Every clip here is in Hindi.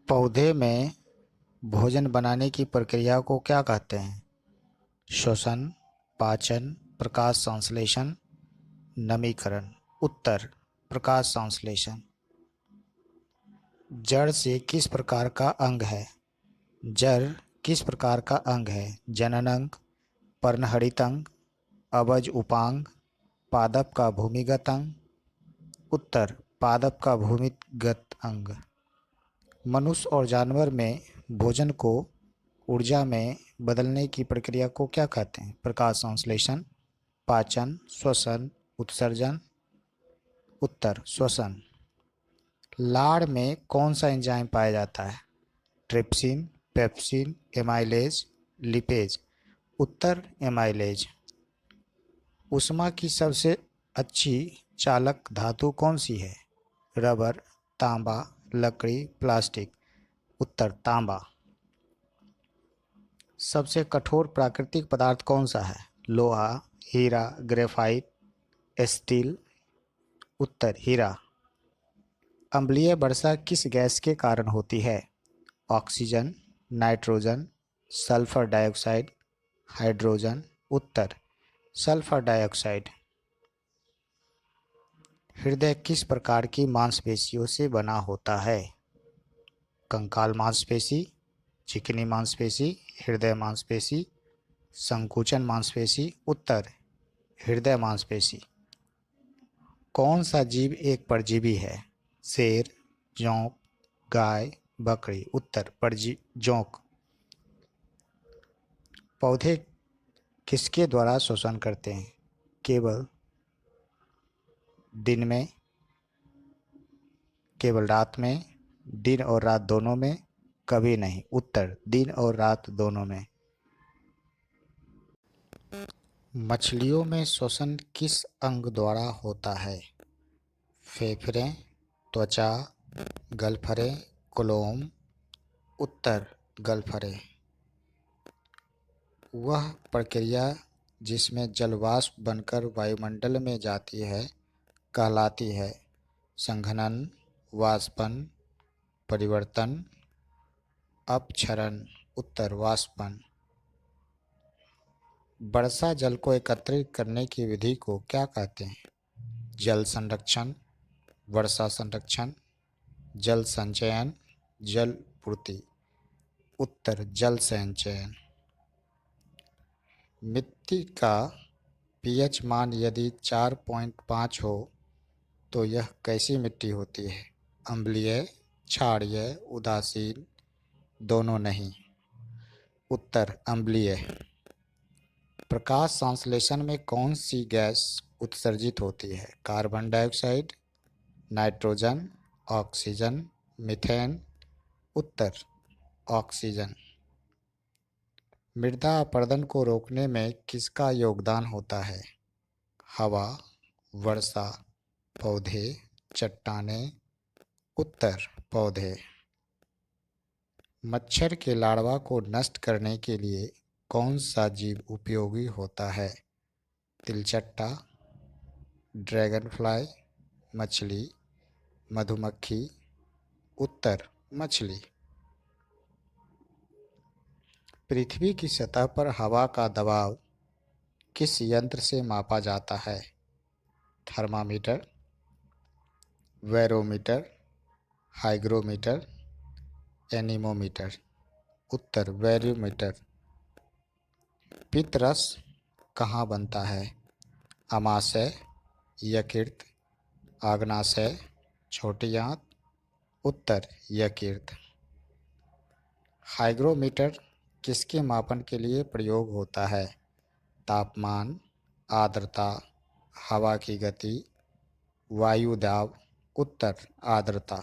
पौधे में भोजन बनाने की प्रक्रिया को क्या कहते हैं? श्वसन, पाचन, प्रकाश संश्लेषण, नमीकरण। उत्तर: प्रकाश संश्लेषण। जड़ से किस प्रकार का अंग है? जड़ किस प्रकार का अंग है? जनन अंग, पर्णहरित अंग, अबज उपांग, पादप का भूमिगत अंग। उत्तर: पादप का भूमिगत अंग। मनुष्य और जानवर में भोजन को ऊर्जा में बदलने की प्रक्रिया को क्या कहते हैं? प्रकाश संश्लेषण, पाचन, श्वसन, उत्सर्जन। उत्तर: श्वसन। लार में कौन सा एंजाइम पाया जाता है? Trypsin, pepsin, amylase, lipase. उत्तर: एमाइलेज। ऊष्मा की सबसे अच्छी चालक धातु कौन सी है? रबर, तांबा, लकड़ी, प्लास्टिक। उत्तर: तांबा। सबसे कठोर प्राकृतिक पदार्थ कौन सा है? लोहा, हीरा, ग्रेफाइट, स्टील। उत्तर: हीरा। अम्लीय वर्षा किस गैस के कारण होती है? Oxygen, nitrogen, sulphur dioxide, hydrogen. उत्तर: सल्फर डाइऑक्साइड। हृदय किस प्रकार की मांसपेशियों से बना होता है? कंकाल मांसपेशी, चिकनी मांसपेशी, हृदय मांसपेशी, संकुचन मांसपेशी। उत्तर: हृदय मांसपेशी। कौन सा जीव एक परजीवी है? शेर, जोंक, गाय, बकरी। उत्तर: जोंक। पौधे किसके द्वारा श्वसन करते हैं? केवल दिन में, केवल रात में, दिन और रात दोनों में, कभी नहीं। उत्तर: दिन और रात दोनों में। मछलियों में श्वसन किस अंग द्वारा होता है? फेफड़े, त्वचा, गलफरे, कोलोम। उत्तर: गलफरे। वह प्रक्रिया जिसमें जल वाष्प बनकर वायुमंडल में जाती है कहलाती है? संघनन, वाष्पन, परिवर्तन, अपक्षरण। उत्तर: वाष्पन। वर्षा जल को एकत्रित करने की विधि को क्या कहते हैं? जल संरक्षण, वर्षा संरक्षण, जल संचयन, जल पूर्ति। उत्तर: जल संचयन। मिट्टी का पीएच मान यदि 4.5 हो तो यह कैसी मिट्टी होती है? अम्लीय, क्षारीय, उदासीन, दोनों नहीं। उत्तर: अम्लीय। प्रकाश संश्लेषण में कौन सी गैस उत्सर्जित होती है? Carbon dioxide, nitrogen, oxygen, methane. उत्तर: ऑक्सीजन। मृदा अपरदन को रोकने में किसका योगदान होता है? हवा, वर्षा, पौधे, चट्टानें। उत्तर: पौधे। मच्छर के लार्वा को नष्ट करने के लिए कौन सा जीव उपयोगी होता है? तिलचट्टा, ड्रैगनफ्लाई, मछली, मधुमक्खी। उत्तर: मछली। पृथ्वी की सतह पर हवा का दबाव किस यंत्र से मापा जाता है? Thermometer, barometer, hygrometer, anemometer. उत्तर: बैरोमीटर। पित्तरस कहाँ बनता है? अमाशय, यकृत, आग्नाशय, छोटी आंत। उत्तर: यकृत। हाइग्रोमीटर किसके मापन के लिए प्रयोग होता है? तापमान, आर्द्रता, हवा की गति, वायु दाब। उत्तर: आर्द्रता।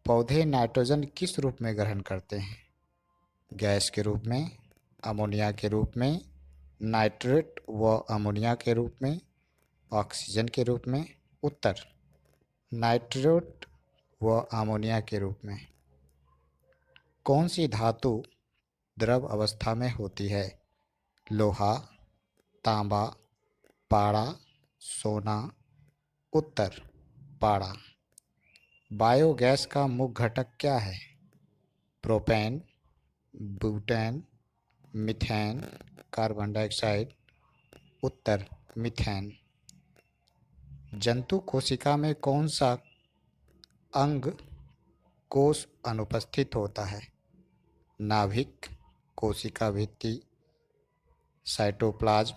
पौधे नाइट्रोजन किस रूप में ग्रहण करते हैं? गैस के रूप में, अमोनिया के रूप में, नाइट्रेट व अमोनिया के रूप में, ऑक्सीजन के रूप में। उत्तर: नाइट्रेट व अमोनिया के रूप में। कौन सी धातु द्रव अवस्था में होती है? लोहा, तांबा, पारा, सोना। उत्तर: पारा। बायोगैस का मुख्य घटक क्या है? Propane, butane, methane, carbon dioxide. उत्तर मीथेन। जंतु कोशिका में कौन सा अंग कोष अनुपस्थित होता है? नाभिक, कोशिका भित्ति, साइटोप्लाज्म,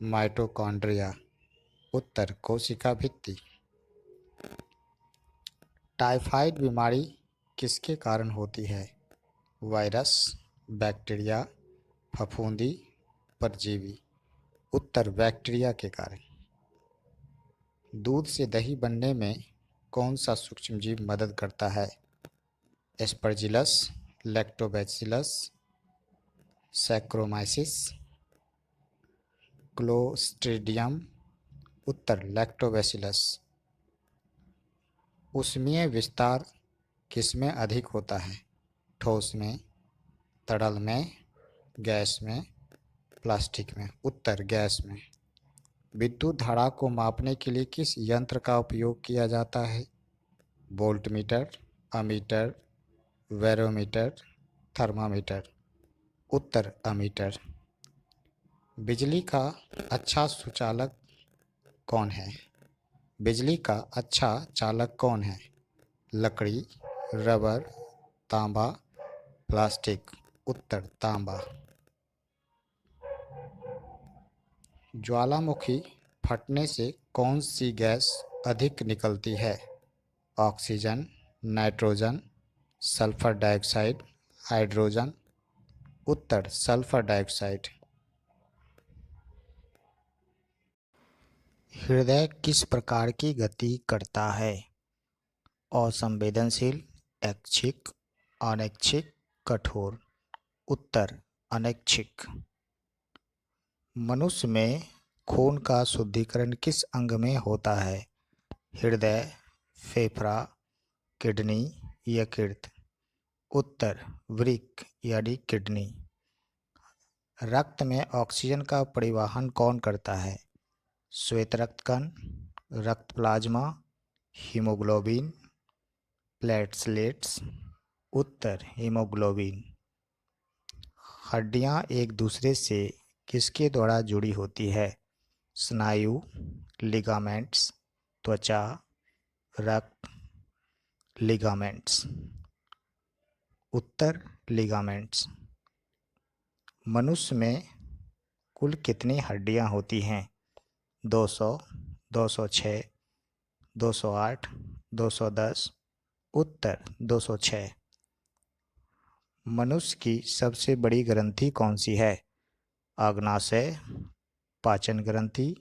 माइटोकॉन्ड्रिया। उत्तर कोशिका भित्ति। टाइफाइड बीमारी किसके कारण होती है? वायरस, बैक्टीरिया, फफूंदी, परजीवी। उत्तर बैक्टीरिया के कारण। दूध से दही बनने में कौन सा सूक्ष्मजीव मदद करता है? Aspergillus, lactobacillus, saccharomyces, clostridium. उत्तर लैक्टोबैसिलस। ऊष्मीय विस्तार किसमें अधिक होता है? ठोस में, तरल में, गैस में, प्लास्टिक में। उत्तर गैस में। विद्युत धारा को मापने के लिए किस यंत्र का उपयोग किया जाता है? Voltmeter, ammeter, barometer, thermometer. उत्तर अमीटर। बिजली का अच्छा सुचालक कौन है? बिजली का अच्छा चालक कौन है? लकड़ी, रबर, तांबा, प्लास्टिक। उत्तर तांबा। ज्वालामुखी फटने से कौन सी गैस अधिक निकलती है? Oxygen, nitrogen, sulphur dioxide, hydrogen. उत्तर सल्फर डाइऑक्साइड। हृदय किस प्रकार की गति करता है? असंवेदनशील, ऐच्छिक, अनैच्छिक, कठोर। उत्तर अनैच्छिक। मनुष्य में खून का शुद्धिकरण किस अंग में होता है? हृदय, फेफड़ा, किडनी, यकृत। उत्तर वृक्क यानी किडनी। रक्त में ऑक्सीजन का परिवहन कौन करता है? श्वेत रक्तकण, रक्त प्लाज्मा, हीमोग्लोबिन, प्लेटलेट्स। उत्तर हीमोग्लोबिन। हड्डियां एक दूसरे से किसके द्वारा जुड़ी होती है? स्नायु, लिगामेंट्स, त्वचा, रक्त। लिगामेंट्स। उत्तर लिगामेंट्स। मनुष्य में कुल कितनी हड्डियां होती हैं? 200, 206, 208, 210। उत्तर 206। मनुष्य की सबसे बड़ी ग्रंथि कौन सी है? अग्नाशय, पाचन ग्रंथि,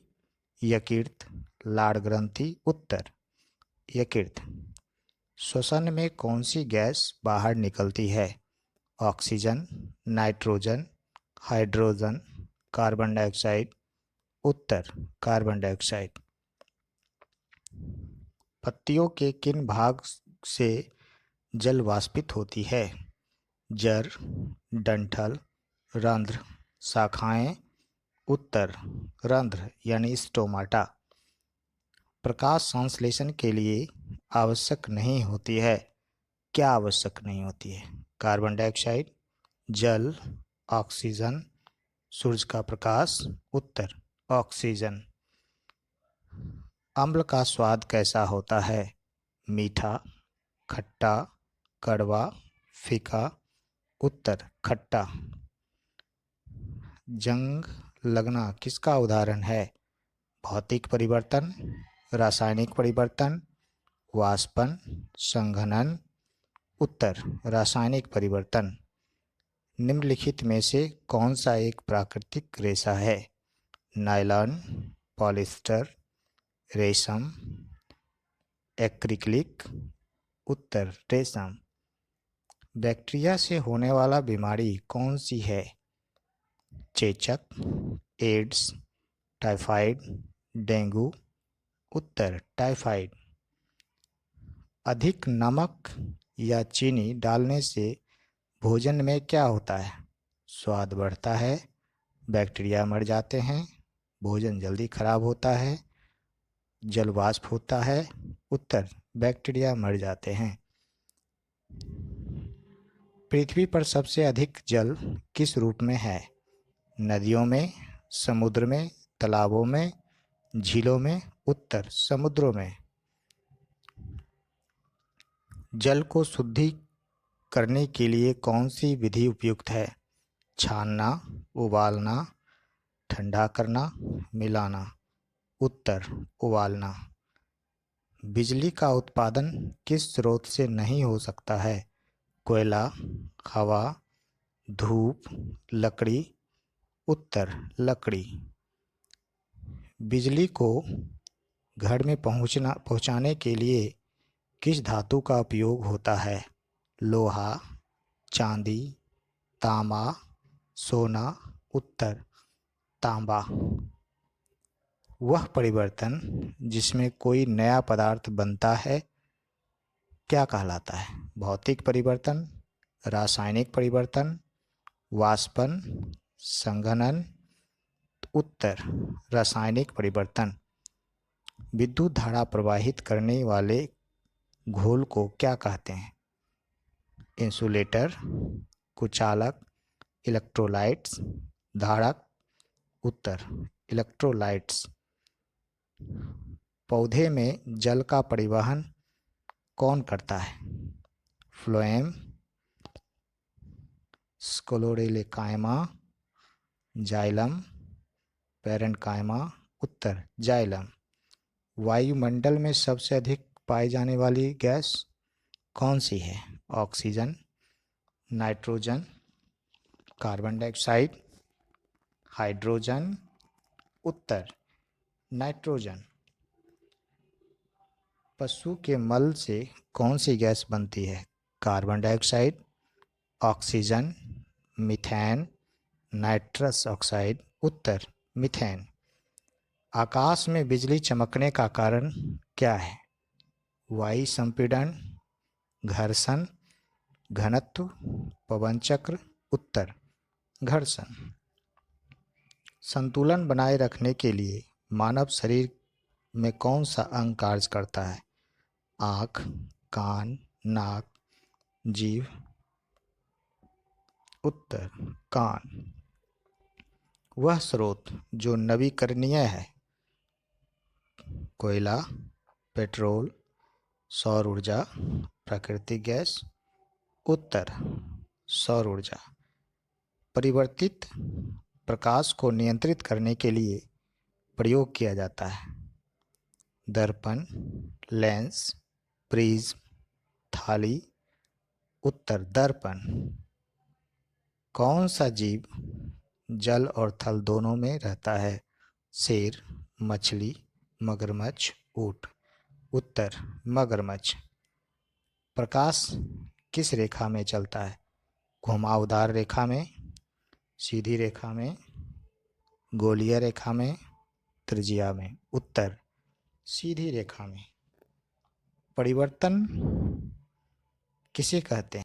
यकृत, लाड़ ग्रंथि। उत्तर यकृत। श्वसन में कौन सी गैस बाहर निकलती है? Oxygen, nitrogen, hydrogen, carbon dioxide. उत्तर कार्बन डाइऑक्साइड। पत्तियों के किन भाग से जल वाष्पित होती है? जड़, डंठल, रंध्र, शाखाएं। उत्तर रंध्र यानी स्टोमाटा। प्रकाश संश्लेषण के लिए आवश्यक नहीं होती है। क्या आवश्यक नहीं होती है? कार्बन डाइऑक्साइड, जल, ऑक्सीजन, सूर्य का प्रकाश। उत्तर ऑक्सीजन। अम्ल का स्वाद कैसा होता है? मीठा, खट्टा, कड़वा, फीका। उत्तर खट्टा। जंग लगना किसका उदाहरण है? भौतिक परिवर्तन, रासायनिक परिवर्तन, वाष्पन, संघनन। उत्तर रासायनिक परिवर्तन। निम्नलिखित में से कौन सा एक प्राकृतिक रेशा है? नायलॉन, पॉलिएस्टर, रेशम, एक्रिलिक। उत्तर रेशम। बैक्टीरिया से होने वाला बीमारी कौन सी है? चेचक, एड्स, टाइफाइड, डेंगू। उत्तर टाइफाइड। अधिक नमक या चीनी डालने से भोजन में क्या होता है? स्वाद बढ़ता है, बैक्टीरिया मर जाते हैं, भोजन जल्दी खराब होता है, जल वाष्प होता है। उत्तर बैक्टीरिया मर जाते हैं। पृथ्वी पर सबसे अधिक जल किस रूप में है? नदियों में, समुद्र में, तालाबों में, झीलों में? उत्तर समुद्रों में। जल को शुद्धि करने के लिए कौन सी विधि उपयुक्त है? छानना, उबालना, ठंडा करना, मिलाना? उत्तर उबालना। बिजली का उत्पादन किस स्रोत से नहीं हो सकता है? कोयला, हवा, धूप, लकड़ी? उत्तर लकड़ी। बिजली को घर में पहुंचाने के लिए किस धातु का उपयोग होता है? लोहा, चांदी, तांबा, सोना? उत्तर तांबा। वह परिवर्तन जिसमें कोई नया पदार्थ बनता है क्या कहलाता है? भौतिक परिवर्तन, रासायनिक परिवर्तन, वाष्पन, संघनन? उत्तर रासायनिक परिवर्तन। विद्युत धारा प्रवाहित करने वाले घोल को क्या कहते हैं? इंसुलेटर, कुचालक, इलेक्ट्रोलाइट्स? धारक? उत्तर इलेक्ट्रोलाइट्स। पौधे में जल का परिवहन कौन करता है? Phloem, sclerenchyma, xylem, parenchyma? उत्तर जाइलम। वायुमंडल में सबसे अधिक पाई जाने वाली गैस कौन सी है? Oxygen, nitrogen, carbon dioxide, hydrogen? उत्तर नाइट्रोजन। पशु के मल से कौन सी गैस बनती है? Carbon dioxide, oxygen, methane, nitrous oxide? उत्तर मीथेन। आकाश में बिजली चमकने का कारण क्या है? वायु संपीड़न, घर्षण, घनत्व, पवन चक्र? उत्तर घर्षण। संतुलन बनाए रखने के लिए मानव शरीर में कौन सा अंग कार्य करता है? आँख, कान, नाक, जीभ? उत्तर कान। वह स्रोत जो नवीकरणीय है? कोयला, पेट्रोल, सौर ऊर्जा, प्राकृतिक गैस? उत्तर सौर ऊर्जा। परिवर्तित प्रकाश को नियंत्रित करने के लिए प्रयोग किया जाता है? दर्पण, लेंस, प्रिज्म, थाली? उत्तर दर्पण। कौन सा जीव जल और थल दोनों में रहता है? शेर, मछली, मगरमच्छ, ऊँट? उत्तर मगरमच्छ। प्रकाश किस रेखा में चलता है? घुमावदार रेखा में, सीधी रेखा में, गोलीय रेखा में, त्रिज्या में? उत्तर सीधी रेखा में। परिवर्तन किसे कहते हैं?